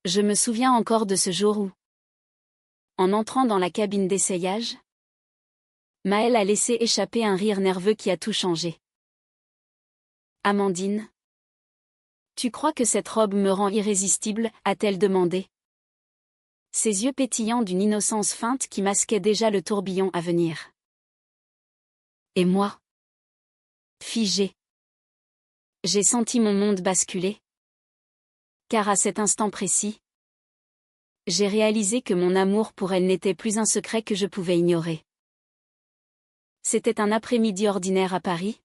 Je me souviens encore de ce jour où, en entrant dans la cabine d'essayage, Maëlle a laissé échapper un rire nerveux qui a tout changé. Amandine, tu crois que cette robe me rend irrésistible, a-t-elle demandé. Ses yeux pétillants d'une innocence feinte qui masquait déjà le tourbillon à venir. Et moi? Figée. J'ai senti mon monde basculer. Car à cet instant précis, j'ai réalisé que mon amour pour elle n'était plus un secret que je pouvais ignorer. C'était un après-midi ordinaire à Paris,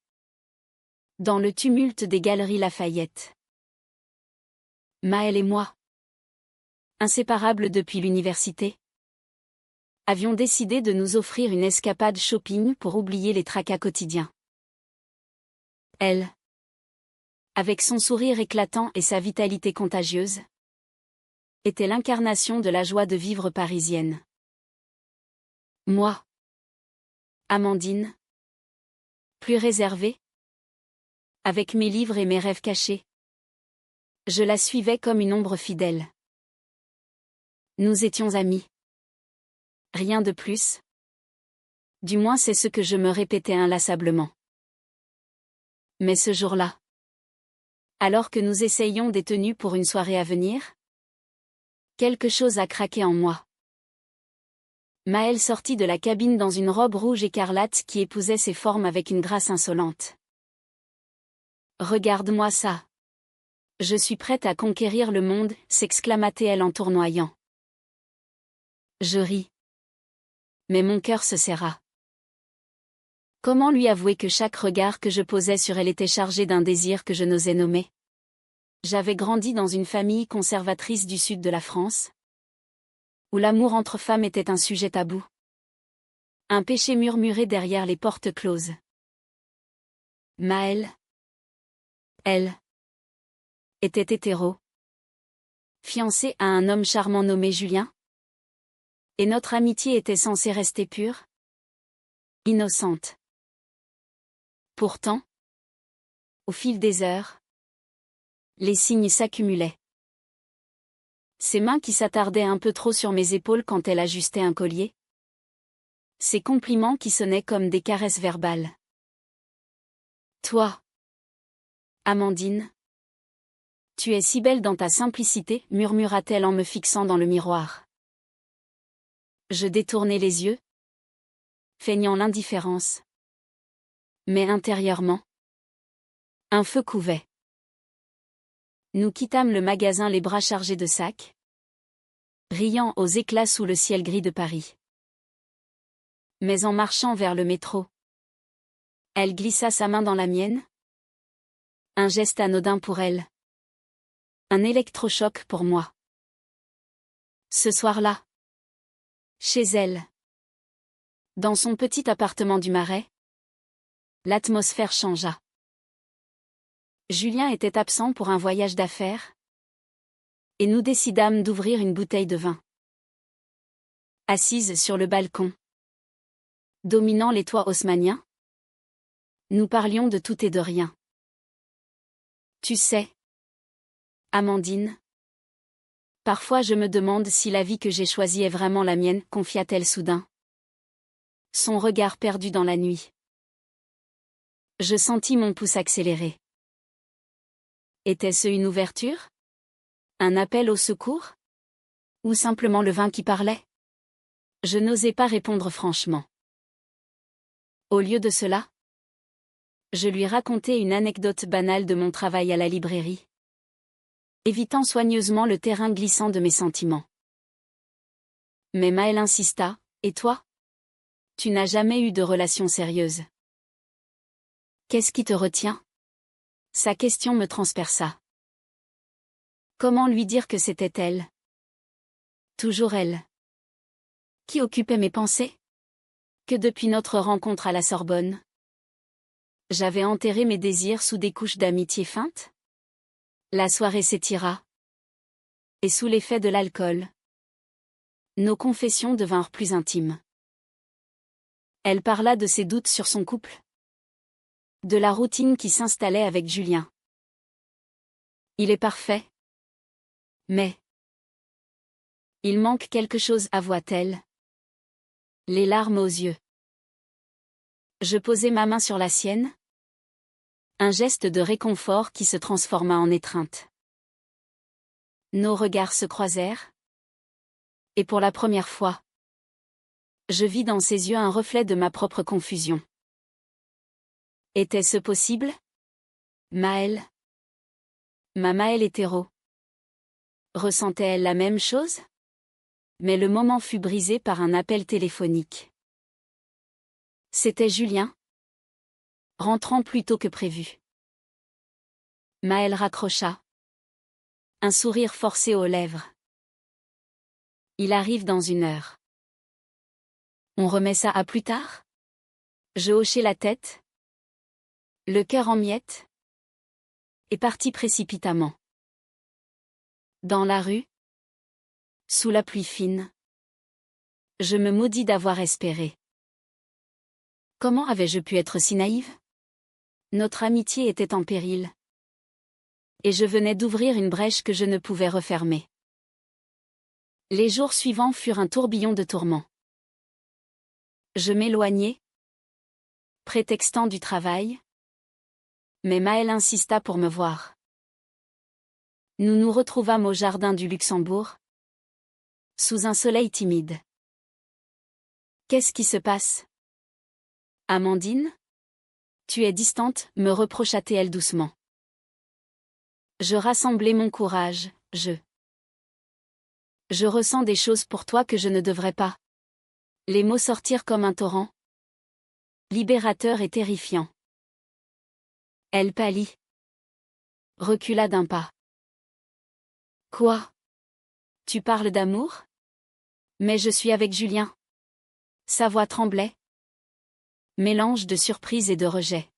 dans le tumulte des galeries Lafayette. Maëlle et moi, inséparables depuis l'université, avions décidé de nous offrir une escapade shopping pour oublier les tracas quotidiens. Elle, avec son sourire éclatant et sa vitalité contagieuse, était l'incarnation de la joie de vivre parisienne. Moi, Amandine, plus réservée, avec mes livres et mes rêves cachés, je la suivais comme une ombre fidèle. Nous étions amis. Rien de plus. Du moins c'est ce que je me répétais inlassablement. Mais ce jour-là, alors que nous essayions des tenues pour une soirée à venir, quelque chose a craqué en moi. Maëlle sortit de la cabine dans une robe rouge écarlate qui épousait ses formes avec une grâce insolente. Regarde-moi ça. Je suis prête à conquérir le monde, s'exclama-t-elle en tournoyant. Je ris. Mais mon cœur se serra. Comment lui avouer que chaque regard que je posais sur elle était chargé d'un désir que je n'osais nommer? J'avais grandi dans une famille conservatrice du sud de la France, où l'amour entre femmes était un sujet tabou. Un péché murmuré derrière les portes closes. Maëlle, elle, était hétéro, fiancée à un homme charmant nommé Julien. Et notre amitié était censée rester pure, innocente. Pourtant, au fil des heures, les signes s'accumulaient. Ses mains qui s'attardaient un peu trop sur mes épaules quand elle ajustait un collier. Ses compliments qui sonnaient comme des caresses verbales. Toi, Amandine, tu es si belle dans ta simplicité, murmura-t-elle en me fixant dans le miroir. Je détournai les yeux, feignant l'indifférence. Mais intérieurement, un feu couvait. Nous quittâmes le magasin les bras chargés de sacs, riant aux éclats sous le ciel gris de Paris. Mais en marchant vers le métro, elle glissa sa main dans la mienne. Un geste anodin pour elle. Un électrochoc pour moi. Ce soir-là, chez elle, dans son petit appartement du Marais, l'atmosphère changea. Julien était absent pour un voyage d'affaires, et nous décidâmes d'ouvrir une bouteille de vin. Assises sur le balcon, dominant les toits haussmanniens, nous parlions de tout et de rien. Tu sais, Amandine, parfois je me demande si la vie que j'ai choisie est vraiment la mienne, confia-t-elle soudain. Son regard perdu dans la nuit. Je sentis mon pouce accélérer. Était-ce une ouverture? Un appel au secours? Ou simplement le vin qui parlait? Je n'osais pas répondre franchement. Au lieu de cela, je lui racontai une anecdote banale de mon travail à la librairie, évitant soigneusement le terrain glissant de mes sentiments. Mais Maëlle insista, et toi? Tu n'as jamais eu de relation sérieuse. Qu'est-ce qui te retient? Sa question me transperça. Comment lui dire que c'était elle? Toujours elle. Qui occupait mes pensées? Que depuis notre rencontre à la Sorbonne, j'avais enterré mes désirs sous des couches d'amitié feinte? La soirée s'étira. Et sous l'effet de l'alcool, nos confessions devinrent plus intimes. Elle parla de ses doutes sur son couple. De la routine qui s'installait avec Julien. Il est parfait. Mais Il manque quelque chose, avoua-t-elle. Les larmes aux yeux. Je posai ma main sur la sienne. Un geste de réconfort qui se transforma en étreinte. Nos regards se croisèrent. Et pour la première fois, je vis dans ses yeux un reflet de ma propre confusion. Était-ce possible? Maëlle. Ma Maëlle hétéro. Ressentait-elle la même chose? Mais le moment fut brisé par un appel téléphonique. C'était Julien. Rentrant plus tôt que prévu. Maëlle raccrocha. Un sourire forcé aux lèvres. Il arrive dans 1 heure. On remet ça à plus tard? Je hochai la tête. Le cœur en miettes. Et partis précipitamment. Dans la rue. Sous la pluie fine. Je me maudis d'avoir espéré. Comment avais-je pu être si naïve? Notre amitié était en péril. Et je venais d'ouvrir une brèche que je ne pouvais refermer. Les jours suivants furent un tourbillon de tourments. Je m'éloignai, prétextant du travail. Mais Maëlle insista pour me voir. Nous nous retrouvâmes au jardin du Luxembourg, sous un soleil timide. Qu'est-ce qui se passe? Amandine? Tu es distante, me reprocha-t-elle doucement. Je rassemblai mon courage, je ressens des choses pour toi que je ne devrais pas. Les mots sortirent comme un torrent. Libérateur et terrifiant. Elle pâlit. Recula d'un pas. Quoi? Tu parles d'amour? Mais je suis avec Julien. Sa voix tremblait. Mélange de surprise et de rejet.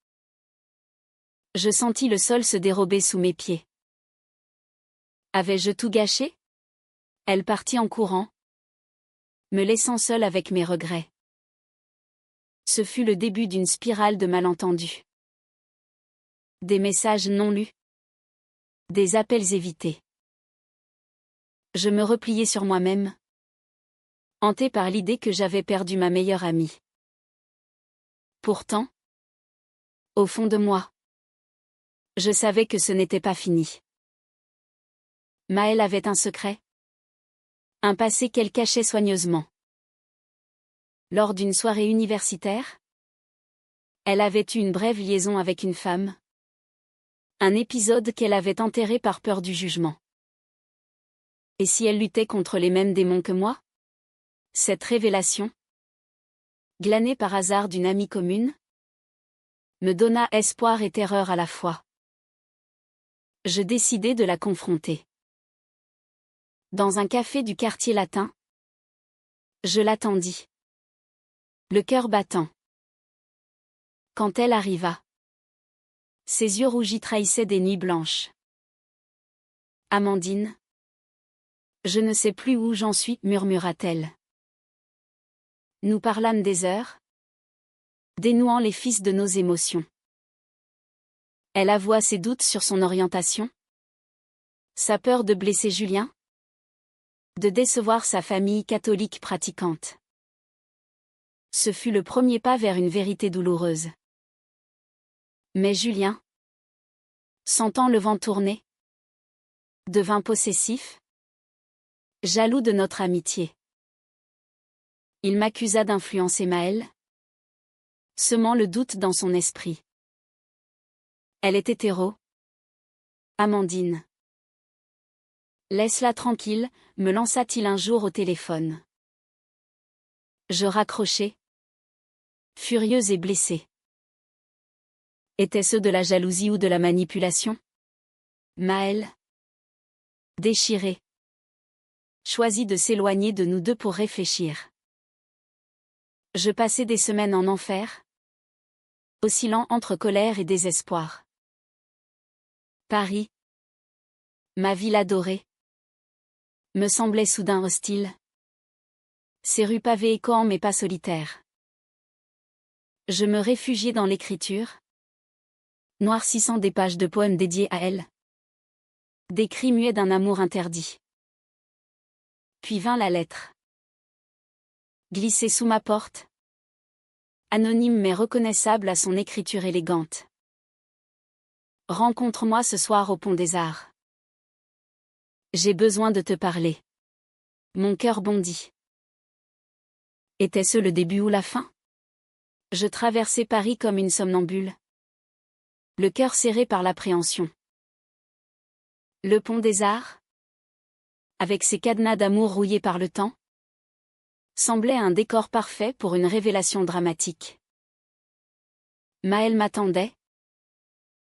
Je sentis le sol se dérober sous mes pieds. Avais-je tout gâché? Elle partit en courant, me laissant seule avec mes regrets. Ce fut le début d'une spirale de malentendus. Des messages non lus. Des appels évités. Je me repliai sur moi-même, hantée par l'idée que j'avais perdu ma meilleure amie. Pourtant, au fond de moi, je savais que ce n'était pas fini. Maëlle avait un secret. Un passé qu'elle cachait soigneusement. Lors d'une soirée universitaire, elle avait eu une brève liaison avec une femme. Un épisode qu'elle avait enterré par peur du jugement. Et si elle luttait contre les mêmes démons que moi? Cette révélation, glanée par hasard d'une amie commune, me donna espoir et terreur à la fois. Je décidai de la confronter. Dans un café du quartier latin, je l'attendis. Le cœur battant. Quand elle arriva, ses yeux rougis trahissaient des nuits blanches. Amandine. Je ne sais plus où j'en suis, murmura-t-elle. Nous parlâmes des heures, dénouant les fils de nos émotions. Elle avoua ses doutes sur son orientation. Sa peur de blesser Julien. De décevoir sa famille catholique pratiquante. Ce fut le premier pas vers une vérité douloureuse. Mais Julien, sentant le vent tourner, devint possessif, jaloux de notre amitié. Il m'accusa d'influencer Maëlle, semant le doute dans son esprit. Elle est hétéro. Amandine. Laisse-la tranquille, me lança-t-il un jour au téléphone. Je raccrochai, furieuse et blessée. Était-ce de la jalousie ou de la manipulation? Maëlle, déchirée, choisit de s'éloigner de nous deux pour réfléchir. Je passai des semaines en enfer, oscillant entre colère et désespoir. Paris, ma ville adorée, me semblait soudain hostile. Ses rues pavées échoant mes pas solitaires. Je me réfugiai dans l'écriture, noircissant des pages de poèmes dédiés à elle. Des cris muets d'un amour interdit. Puis vint la lettre. Glissée sous ma porte. Anonyme mais reconnaissable à son écriture élégante. Rencontre-moi ce soir au Pont des Arts. J'ai besoin de te parler. Mon cœur bondit. Était-ce le début ou la fin? Je traversais Paris comme une somnambule. Le cœur serré par l'appréhension. Le Pont des Arts, avec ses cadenas d'amour rouillés par le temps, semblait un décor parfait pour une révélation dramatique. Maëlle m'attendait,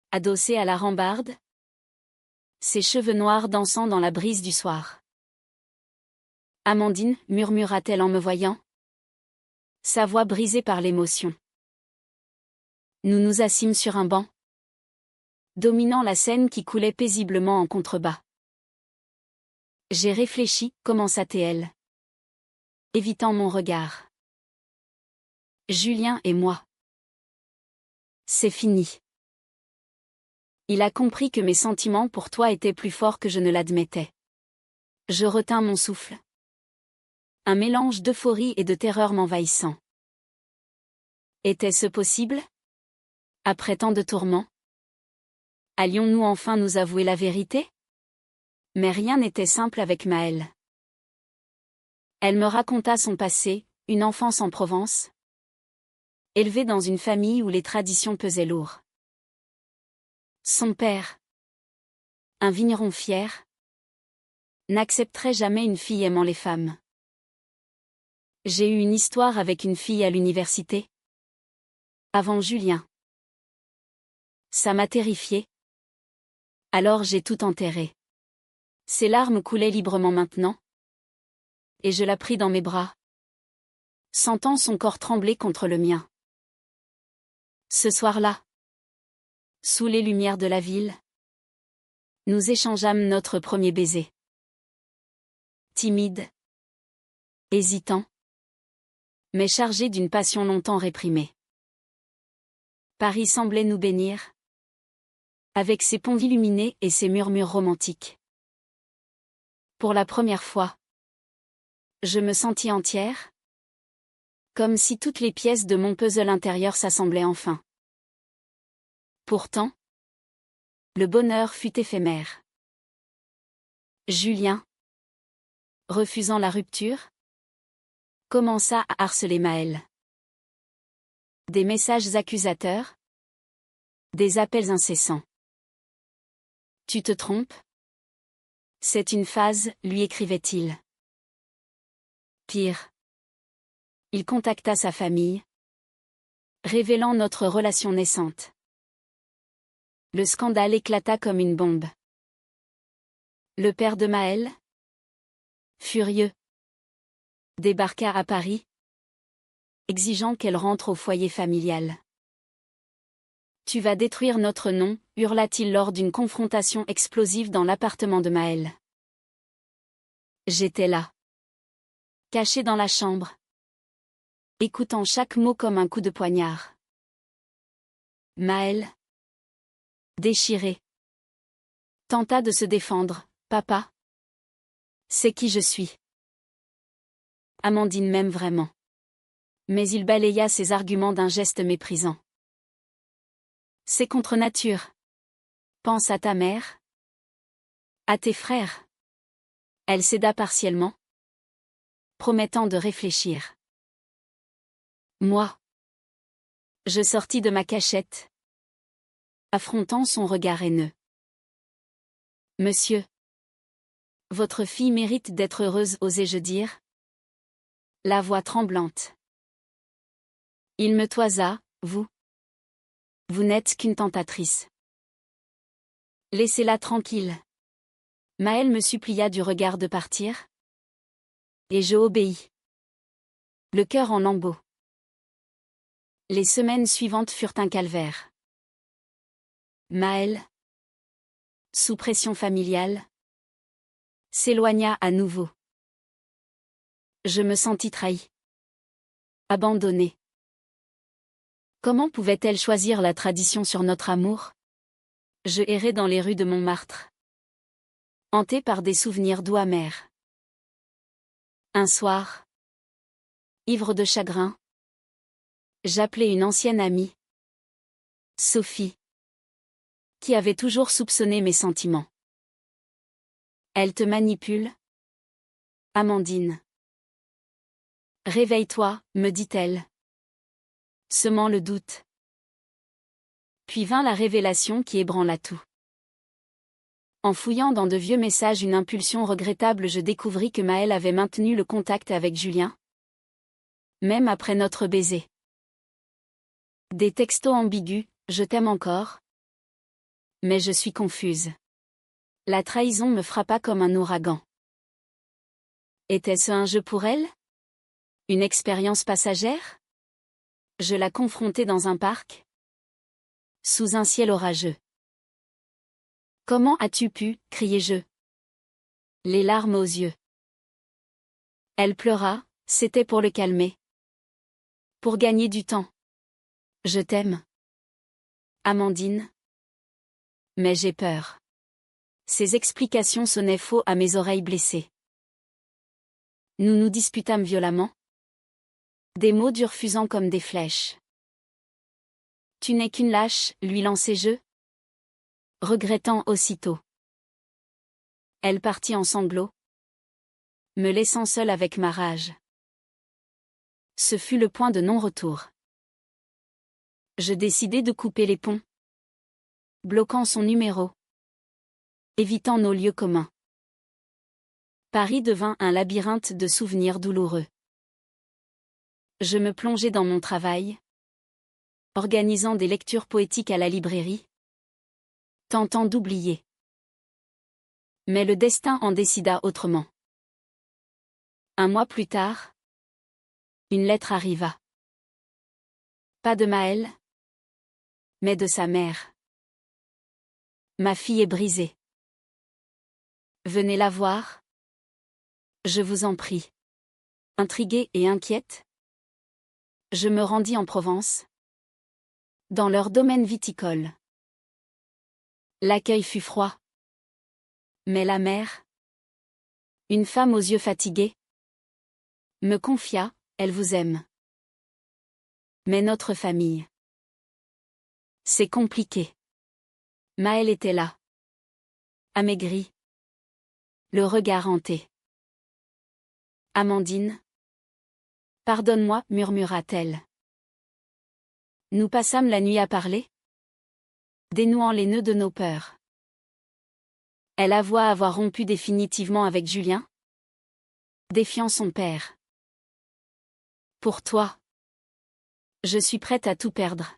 adossée à la rambarde, ses cheveux noirs dansant dans la brise du soir. Amandine, murmura-t-elle en me voyant, sa voix brisée par l'émotion. Nous nous assîmes sur un banc, dominant la Seine qui coulait paisiblement en contrebas. J'ai réfléchi, commença-t-elle, évitant mon regard. Julien et moi. C'est fini. Il a compris que mes sentiments pour toi étaient plus forts que je ne l'admettais. Je retins mon souffle. Un mélange d'euphorie et de terreur m'envahissant. Était-ce possible? Après tant de tourments? Allions-nous enfin nous avouer la vérité? Mais rien n'était simple avec Maëlle. Elle me raconta son passé, une enfance en Provence, élevée dans une famille où les traditions pesaient lourd. Son père, un vigneron fier, n'accepterait jamais une fille aimant les femmes. J'ai eu une histoire avec une fille à l'université. Avant Julien. Ça m'a terrifiée. Alors j'ai tout enterré. Ses larmes coulaient librement maintenant. Et je la pris dans mes bras, sentant son corps trembler contre le mien. Ce soir-là, sous les lumières de la ville, nous échangeâmes notre premier baiser. Timide, hésitant, mais chargé d'une passion longtemps réprimée. Paris semblait nous bénir, avec ses ponts illuminés et ses murmures romantiques. Pour la première fois, je me sentis entière, comme si toutes les pièces de mon puzzle intérieur s'assemblaient enfin. Pourtant, le bonheur fut éphémère. Julien, refusant la rupture, commença à harceler Maëlle. Des messages accusateurs, des appels incessants. Tu te trompes? C'est une phase, lui écrivait-il. Pire. Il contacta sa famille, révélant notre relation naissante. Le scandale éclata comme une bombe. Le père de Maëlle, furieux, débarqua à Paris, exigeant qu'elle rentre au foyer familial. Tu vas détruire notre nom, hurla-t-il lors d'une confrontation explosive dans l'appartement de Maëlle. J'étais là, caché dans la chambre, écoutant chaque mot comme un coup de poignard. Maëlle, déchirée, tenta de se défendre. Papa, c'est qui je suis. Amandine m'aime vraiment. Mais il balaya ses arguments d'un geste méprisant. C'est contre nature. Pense à ta mère. À tes frères. Elle céda partiellement, promettant de réfléchir. Moi. Je sortis de ma cachette, affrontant son regard haineux. Monsieur. Votre fille mérite d'être heureuse, osai-je dire. La voix tremblante. Il me toisa, vous. Vous n'êtes qu'une tentatrice. Laissez-la tranquille. Maëlle me supplia du regard de partir. Et je obéis. Le cœur en lambeaux. Les semaines suivantes furent un calvaire. Maëlle, sous pression familiale, s'éloigna à nouveau. Je me sentis trahi. Abandonnée. Comment pouvait-elle choisir la tradition sur notre amour? Je errais dans les rues de Montmartre, hanté par des souvenirs doux amers. Un soir, ivre de chagrin, j'appelai une ancienne amie, Sophie, qui avait toujours soupçonné mes sentiments. Elle te manipule, Amandine. Réveille-toi, me dit-elle, semant le doute. Puis vint la révélation qui ébranla tout. En fouillant dans de vieux messages une impulsion regrettable, je découvris que Maëlle avait maintenu le contact avec Julien, même après notre baiser. Des textos ambigus, je t'aime encore. Mais je suis confuse. La trahison me frappa comme un ouragan. Était-ce un jeu pour elle? Une expérience passagère? Je la confrontai dans un parc, sous un ciel orageux. Comment as-tu pu, criai-je, les larmes aux yeux. Elle pleura, c'était pour le calmer. Pour gagner du temps. Je t'aime, Amandine. Mais j'ai peur. Ces explications sonnaient faux à mes oreilles blessées. Nous nous disputâmes violemment. Des mots durs fusant comme des flèches. Tu n'es qu'une lâche, lui lançai-je, regrettant aussitôt. Elle partit en sanglots, me laissant seule avec ma rage. Ce fut le point de non-retour. Je décidai de couper les ponts, bloquant son numéro, évitant nos lieux communs. Paris devint un labyrinthe de souvenirs douloureux. Je me plongeai dans mon travail, organisant des lectures poétiques à la librairie, tentant d'oublier. Mais le destin en décida autrement. Un mois plus tard, une lettre arriva. Pas de Maëlle, mais de sa mère. Ma fille est brisée. Venez la voir. Je vous en prie. Intriguée et inquiète, je me rendis en Provence, dans leur domaine viticole. L'accueil fut froid. Mais la mère, une femme aux yeux fatigués, me confia, elle vous aime. Mais notre famille. C'est compliqué. Maëlle était là. Amaigrie. Le regard hanté. Amandine. Pardonne-moi, murmura-t-elle. Nous passâmes la nuit à parler, dénouant les nœuds de nos peurs. Elle avoua avoir rompu définitivement avec Julien, défiant son père. Pour toi, je suis prête à tout perdre.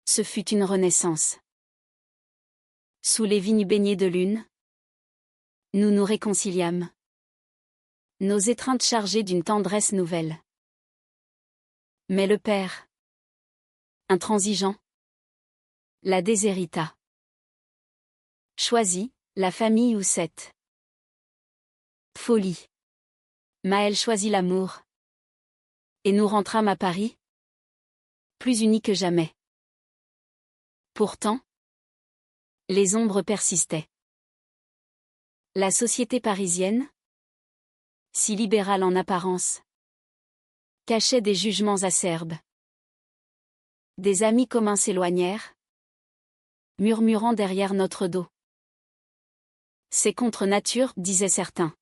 Ce fut une renaissance. Sous les vignes baignées de lune, nous nous réconciliâmes. Nos étreintes chargées d'une tendresse nouvelle. Mais le père, intransigeant, la déshérita. Choisis, la famille ou cette folie. Maëlle choisit l'amour. Et nous rentrâmes à Paris, plus unis que jamais. Pourtant, les ombres persistaient. La société parisienne, si libérale en apparence, cachait des jugements acerbes. Des amis communs s'éloignèrent, murmurant derrière notre dos. C'est contre nature, disaient certains.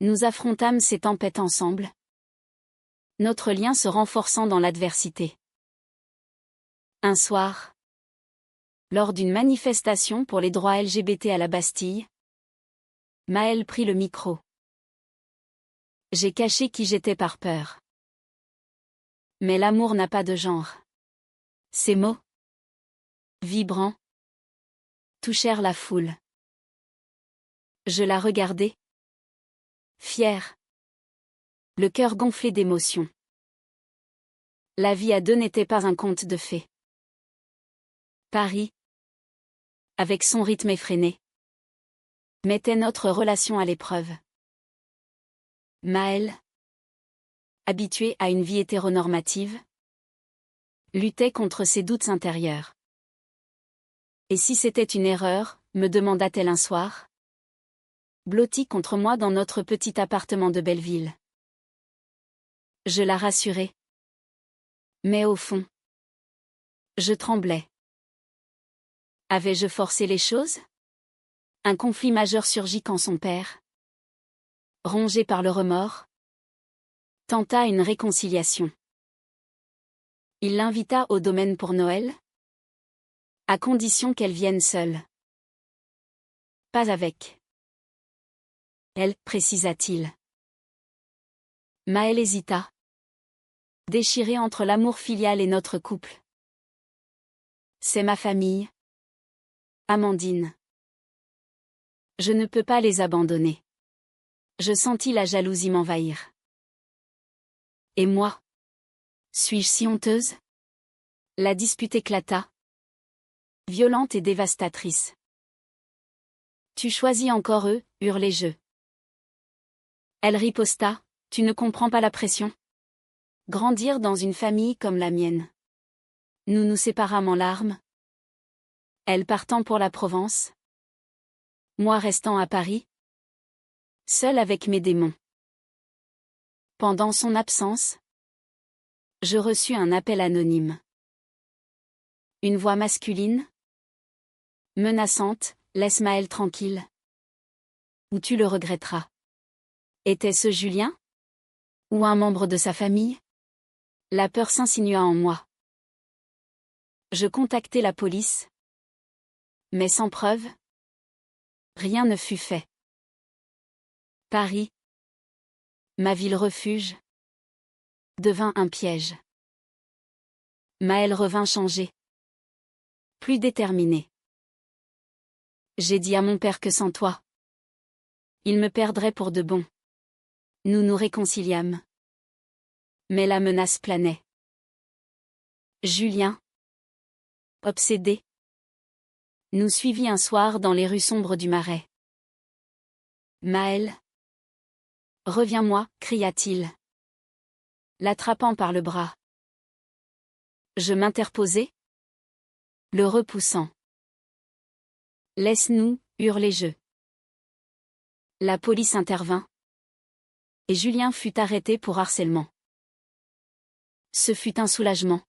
Nous affrontâmes ces tempêtes ensemble, notre lien se renforçant dans l'adversité. Un soir, lors d'une manifestation pour les droits LGBT à la Bastille, Maëlle prit le micro. J'ai caché qui j'étais par peur. Mais l'amour n'a pas de genre. Ces mots, vibrants, touchèrent la foule. Je la regardai, fière, le cœur gonflé d'émotion. La vie à deux n'était pas un conte de fées. Paris, avec son rythme effréné, mettait notre relation à l'épreuve. Maëlle, habituée à une vie hétéronormative, luttait contre ses doutes intérieurs. Et si c'était une erreur, me demanda-t-elle un soir? blotti contre moi dans notre petit appartement de Belleville. Je la rassurais. Mais au fond, je tremblais. Avais-je forcé les choses? Un conflit majeur surgit quand son père, rongé par le remords, tenta une réconciliation. Il l'invita au domaine pour Noël, à condition qu'elle vienne seule. Pas avec elle, précisa-t-il. Maël hésita, déchiré entre l'amour filial et notre couple. C'est ma famille, Amandine. Je ne peux pas les abandonner. Je sentis la jalousie m'envahir. Et moi? Suis-je si honteuse? La dispute éclata, violente et dévastatrice. Tu choisis encore eux, hurlai-je. Elle riposta, tu ne comprends pas la pression. Grandir dans une famille comme la mienne. Nous nous séparâmes en larmes. Elle partant pour la Provence. Moi restant à Paris. Seul avec mes démons. Pendant son absence, je reçus un appel anonyme. Une voix masculine, menaçante, laisse Maël tranquille. Ou tu le regretteras. Était-ce Julien? Ou un membre de sa famille? La peur s'insinua en moi. Je contactai la police. Mais sans preuve, rien ne fut fait. Paris, ma ville refuge, devint un piège. Maël revint changé. Plus déterminé. J'ai dit à mon père que sans toi, il me perdrait pour de bon. Nous nous réconciliâmes. Mais la menace planait. Julien, obsédé, nous suivit un soir dans les rues sombres du Marais. Maël, reviens-moi, cria-t-il, l'attrapant par le bras. Je m'interposai, le repoussant. Laisse-nous, hurlai-je. La police intervint. Et Julien fut arrêté pour harcèlement. Ce fut un soulagement.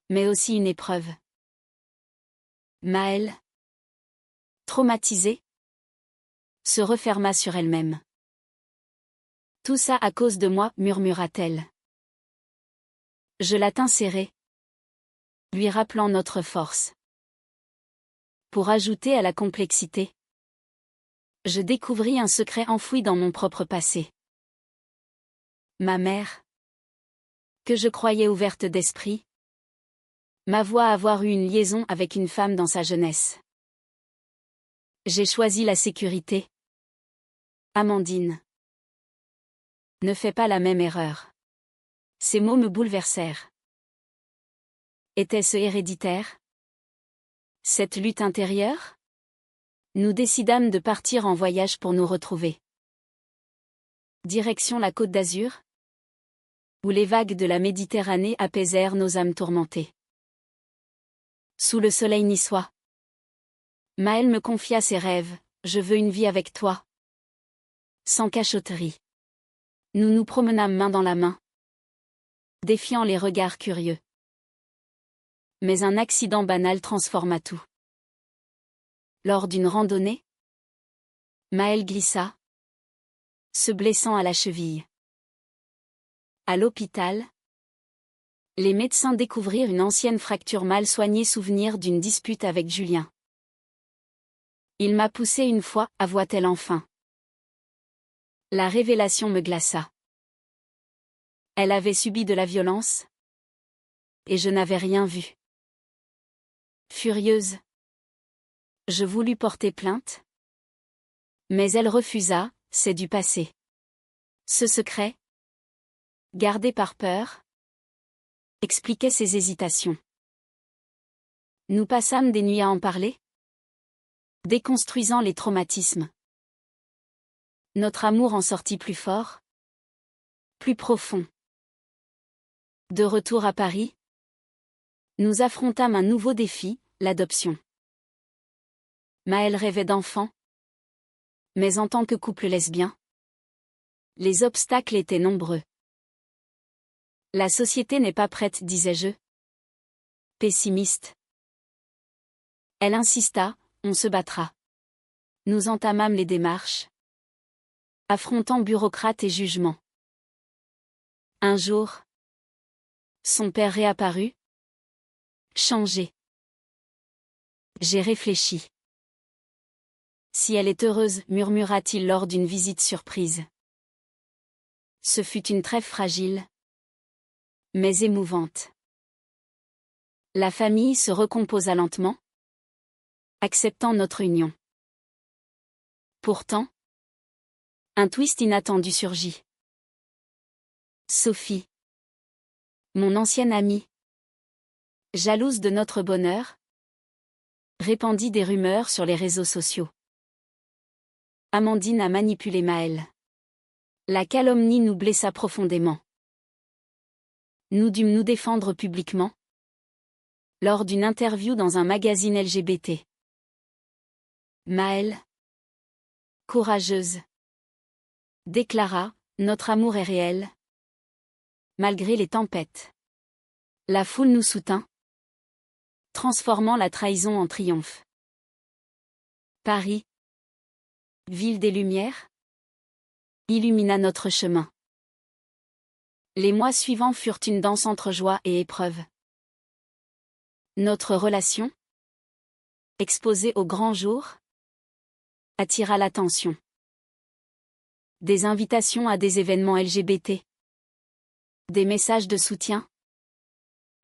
Mais aussi une épreuve. Maël, traumatisée, se referma sur elle-même. Tout ça à cause de moi, murmura-t-elle. Je la tins serrée, lui rappelant notre force. Pour ajouter à la complexité, je découvris un secret enfoui dans mon propre passé. Ma mère, que je croyais ouverte d'esprit, m'avoua avoir eu une liaison avec une femme dans sa jeunesse. J'ai choisi la sécurité. Amandine, ne fais pas la même erreur. Ces mots me bouleversèrent. Était-ce héréditaire? Cette lutte intérieure? Nous décidâmes de partir en voyage pour nous retrouver. Direction la Côte d'Azur, où les vagues de la Méditerranée apaisèrent nos âmes tourmentées. Sous le soleil niçois, Maël me confia ses rêves, je veux une vie avec toi. Sans cachotterie. Nous nous promenâmes main dans la main, défiant les regards curieux. Mais un accident banal transforma tout. Lors d'une randonnée, Maël glissa, se blessant à la cheville. À l'hôpital, les médecins découvrirent une ancienne fracture mal soignée, souvenir d'une dispute avec Julien. Il m'a poussé une fois, avoua-t-elle enfin. La révélation me glaça. Elle avait subi de la violence, et je n'avais rien vu. Furieuse, je voulus porter plainte, mais elle refusa, c'est du passé. Ce secret, gardé par peur, expliquait ses hésitations. Nous passâmes des nuits à en parler, déconstruisant les traumatismes. Notre amour en sortit plus fort, plus profond. De retour à Paris, nous affrontâmes un nouveau défi, l'adoption. Maël rêvait d'enfant, Mais en tant que couple lesbien, les obstacles étaient nombreux. La société n'est pas prête, disais-je. Pessimiste. Elle insista, on se battra. Nous entamâmes les démarches, affrontant bureaucrates et jugements. Un jour, son père réapparut, changé. J'ai réfléchi. Si elle est heureuse, murmura-t-il lors d'une visite surprise. Ce fut une trêve fragile, mais émouvante. La famille se recomposa lentement, acceptant notre union. Pourtant, un twist inattendu surgit. Sophie, mon ancienne amie, jalouse de notre bonheur, répandit des rumeurs sur les réseaux sociaux. Amandine a manipulé Maëlle. La calomnie nous blessa profondément. Nous dûmes nous défendre publiquement, lors d'une interview dans un magazine LGBT. Maëlle, courageuse, déclara, notre amour est réel, malgré les tempêtes. La foule nous soutint, transformant la trahison en triomphe. Paris, ville des Lumières, illumina notre chemin. Les mois suivants furent une danse entre joie et épreuve. Notre relation, exposée au grand jour, attira l'attention. Des invitations à des événements LGBT. Des messages de soutien.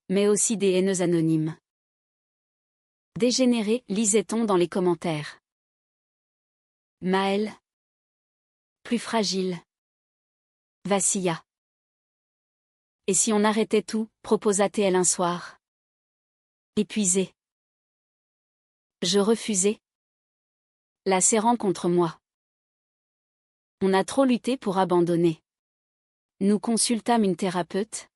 Mais aussi des haineux anonymes. Dégénérés, lisait-on dans les commentaires. Maëlle, plus fragile, vacilla. Et si on arrêtait tout, proposa-t-elle un soir. Épuisée. Je refusai, la serrant contre moi. On a trop lutté pour abandonner. Nous consultâmes une thérapeute.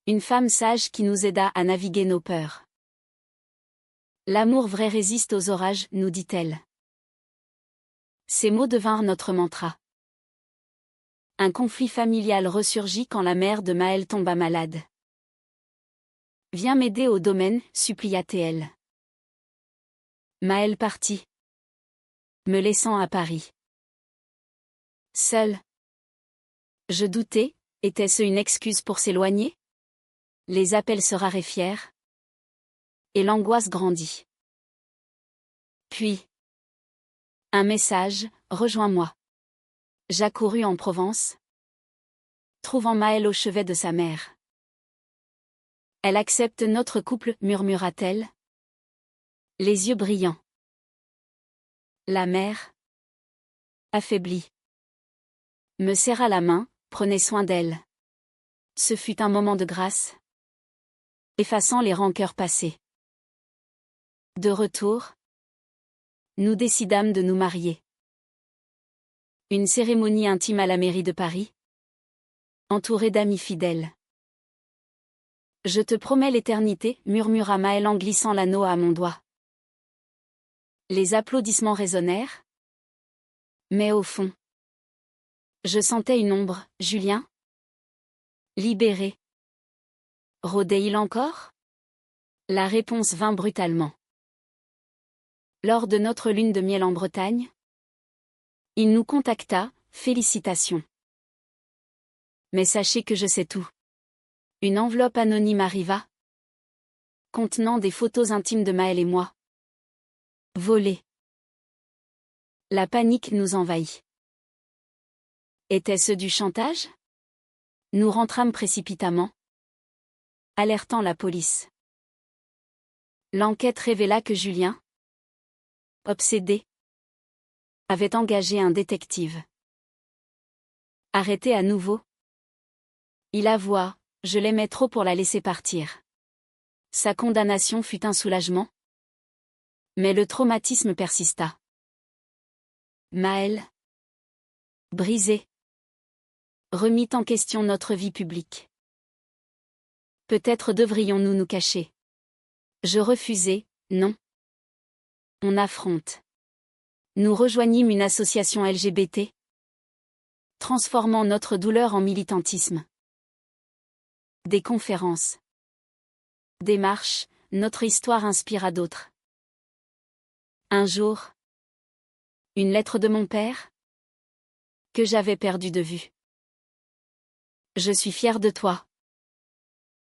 Une femme sage qui nous aida à naviguer nos peurs. L'amour vrai résiste aux orages, nous dit-elle. Ces mots devinrent notre mantra. Un conflit familial ressurgit quand la mère de Maëlle tomba malade. Viens m'aider au domaine, supplia-t-elle. Maëlle partit, me laissant à Paris. Seule. Je doutais, était-ce une excuse pour s'éloigner? Les appels se raréfièrent. Et l'angoisse grandit. Puis, un message, rejoins-moi. J'accourus en Provence, trouvant Maëlle au chevet de sa mère. Elle accepte notre couple, murmura-t-elle, les yeux brillants. La mère, affaiblie, me serra la main, prenait soin d'elle. Ce fut un moment de grâce, effaçant les rancœurs passées. De retour, nous décidâmes de nous marier. Une cérémonie intime à la mairie de Paris, entourée d'amis fidèles. Je te promets l'éternité, murmura Maëlle en glissant l'anneau à mon doigt. Les applaudissements résonnèrent. Mais au fond, je sentais une ombre, Julien? Libéré. Rôdait-il encore? La réponse vint brutalement. Lors de notre lune de miel en Bretagne, il nous contacta, félicitations. Mais sachez que je sais tout. Une enveloppe anonyme arriva, contenant des photos intimes de Maëlle et moi. Volées. La panique nous envahit. Était-ce du chantage? Nous rentrâmes précipitamment, alertant la police. L'enquête révéla que Julien, obsédé, avait engagé un détective. Arrêté à nouveau, il avoua, je l'aimais trop pour la laisser partir. Sa condamnation fut un soulagement, mais le traumatisme persista. Maëlle, brisée, remit en question notre vie publique. Peut-être devrions-nous nous cacher. Je refusai, non. On affronte. Nous rejoignîmes une association LGBT, transformant notre douleur en militantisme. Des conférences, des marches, notre histoire inspira d'autres. Un jour, une lettre de mon père, que j'avais perdue de vue. Je suis fière de toi,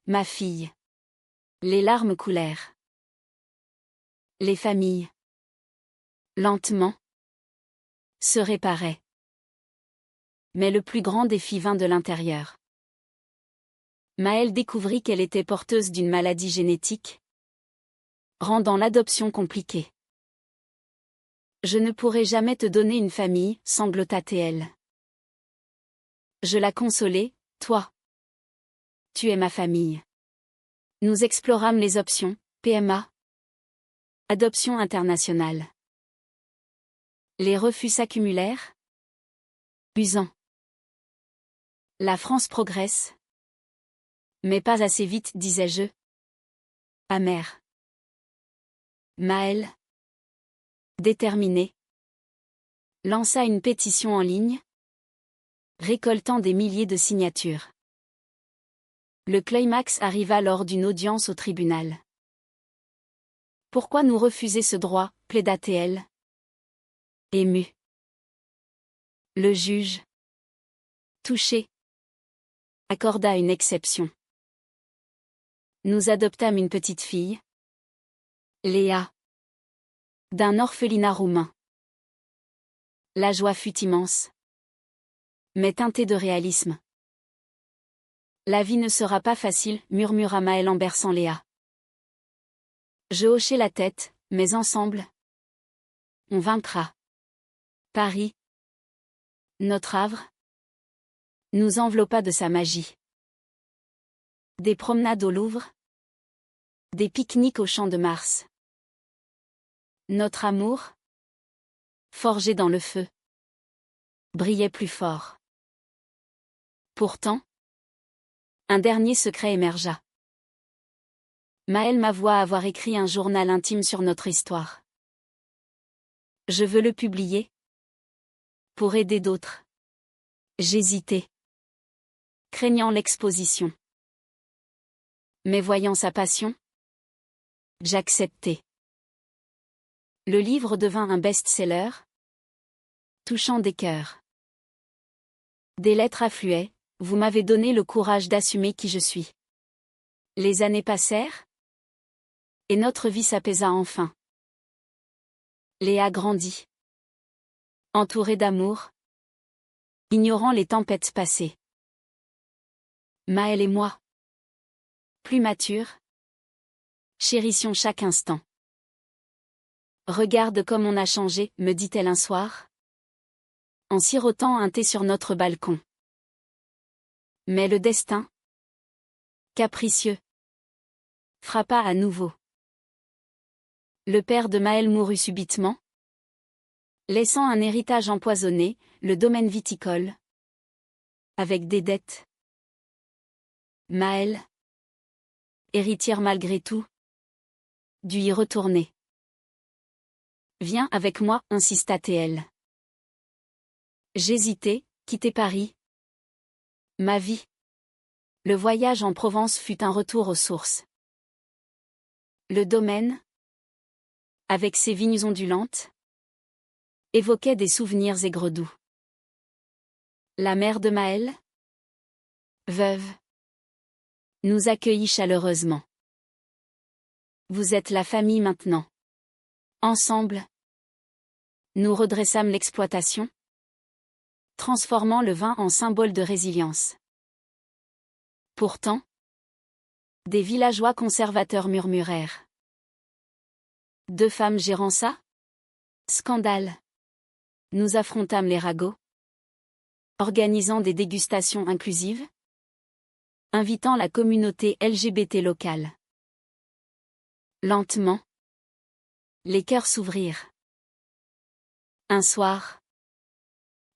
ma fille. Les larmes coulèrent. Les familles, lentement, se réparaient. Mais le plus grand défi vint de l'intérieur. Maëlle découvrit qu'elle était porteuse d'une maladie génétique, rendant l'adoption compliquée. Je ne pourrai jamais te donner une famille, sanglota-t-elle. Je la consolai, toi. Tu es ma famille. Nous explorâmes les options, PMA. Adoption internationale. Les refus s'accumulèrent. Usant. La France progresse. Mais pas assez vite, disais-je. Amère. Maëlle, déterminée, lança une pétition en ligne, récoltant des milliers de signatures. Le climax arriva lors d'une audience au tribunal. Pourquoi nous refuser ce droit, plaida-t-elle. Émue. Le juge, touché, accorda une exception. Nous adoptâmes une petite fille, Léa, d'un orphelinat roumain. La joie fut immense, mais teintée de réalisme. La vie ne sera pas facile, murmura Maëlle en berçant Léa. Je hochai la tête, mais ensemble, on vaincra. Paris, notre havre, nous enveloppa de sa magie. Des promenades au Louvre, des pique-niques au Champ de Mars. Notre amour, forgé dans le feu, brillait plus fort. Pourtant, un dernier secret émergea. Maëlle m'avoua avoir écrit un journal intime sur notre histoire. Je veux le publier, pour aider d'autres. J'hésitais, craignant l'exposition. Mais voyant sa passion, j'acceptai. Le livre devint un best-seller, touchant des cœurs. Des lettres affluaient, vous m'avez donné le courage d'assumer qui je suis. Les années passèrent, et notre vie s'apaisa enfin. Léa grandit, entourée d'amour, ignorant les tempêtes passées. Maëlle et moi, plus matures, chérissions chaque instant. Regarde comme on a changé, me dit-elle un soir, en sirotant un thé sur notre balcon. Mais le destin, capricieux, frappa à nouveau. Le père de Maëlle mourut subitement, laissant un héritage empoisonné, le domaine viticole, avec des dettes. Maëlle, héritière malgré tout, dut y retourner. Viens avec moi, insista-t-elle. J'hésitais, quitter Paris. Ma vie. Le voyage en Provence fut un retour aux sources. Le domaine, avec ses vignes ondulantes, évoquait des souvenirs aigres-doux. La mère de Maëlle, veuve, nous accueillit chaleureusement. Vous êtes la famille maintenant. Ensemble, nous redressâmes l'exploitation, transformant le vin en symbole de résilience. Pourtant, des villageois conservateurs murmurèrent. 2 femmes gérant ça? Scandale. Nous affrontâmes les ragots, organisant des dégustations inclusives, invitant la communauté LGBT locale. Lentement, les cœurs s'ouvrirent. Un soir,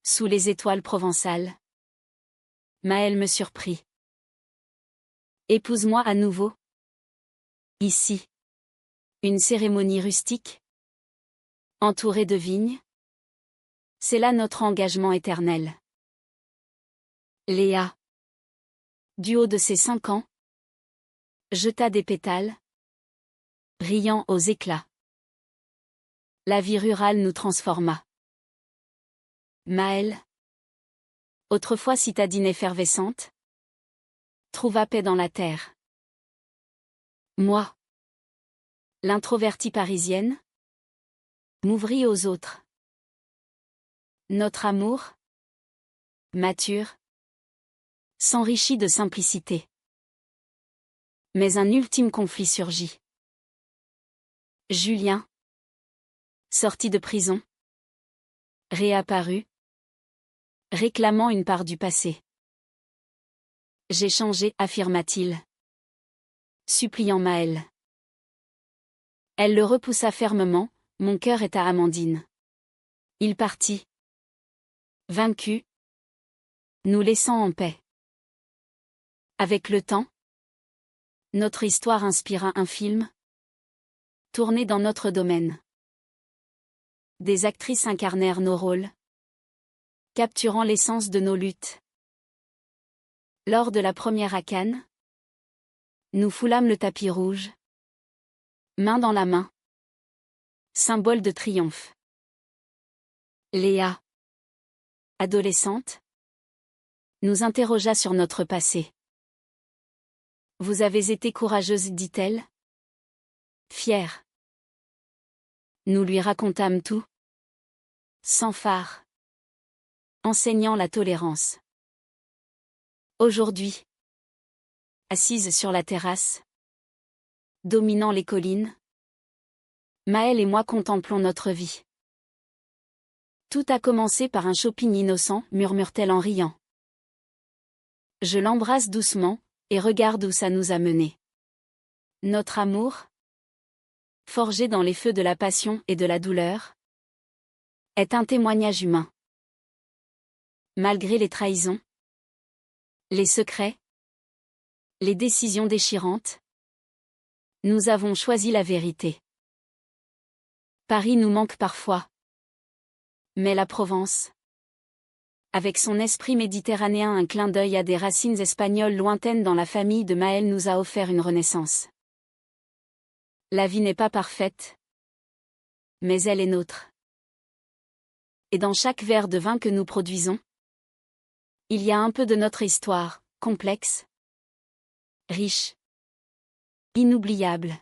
sous les étoiles provençales, Maëlle me surprit. Épouse-moi à nouveau. Ici. Une cérémonie rustique, entourée de vignes, C'est là notre engagement éternel. Léa, du haut de ses 5 ans, jeta des pétales, riant aux éclats. La vie rurale nous transforma. Maëlle, autrefois citadine effervescente, trouva paix dans la terre. Moi, l'introvertie parisienne, m'ouvrit aux autres. Notre amour, mature, s'enrichit de simplicité. Mais un ultime conflit surgit. Julien, sorti de prison, réapparut, réclamant une part du passé. J'ai changé, affirma-t-il, suppliant Maëlle. Elle le repoussa fermement, mon cœur est à Amandine. Il partit. Vaincu, nous laissant en paix. Avec le temps, notre histoire inspira un film, tourné dans notre domaine. Des actrices incarnèrent nos rôles, capturant l'essence de nos luttes. Lors de la première à Cannes, nous foulâmes le tapis rouge, main dans la main, symbole de triomphe. Léa, adolescente, nous interrogea sur notre passé. Vous avez été courageuse, dit-elle. Fière. Nous lui racontâmes tout. Sans phare. Enseignant la tolérance. Aujourd'hui, assise sur la terrasse, dominant les collines, Maëlle et moi contemplons notre vie. Tout a commencé par un shopping innocent, murmure-t-elle en riant. Je l'embrasse doucement, et regarde où ça nous a menés. Notre amour, forgé dans les feux de la passion et de la douleur, est un témoignage humain. Malgré les trahisons, les secrets, les décisions déchirantes, nous avons choisi la vérité. Paris nous manque parfois. Mais la Provence, avec son esprit méditerranéen, un clin d'œil à des racines espagnoles lointaines dans la famille de Maëlle, nous a offert une renaissance. La vie n'est pas parfaite, mais elle est nôtre. Et dans chaque verre de vin que nous produisons, il y a un peu de notre histoire, complexe, riche, inoubliable.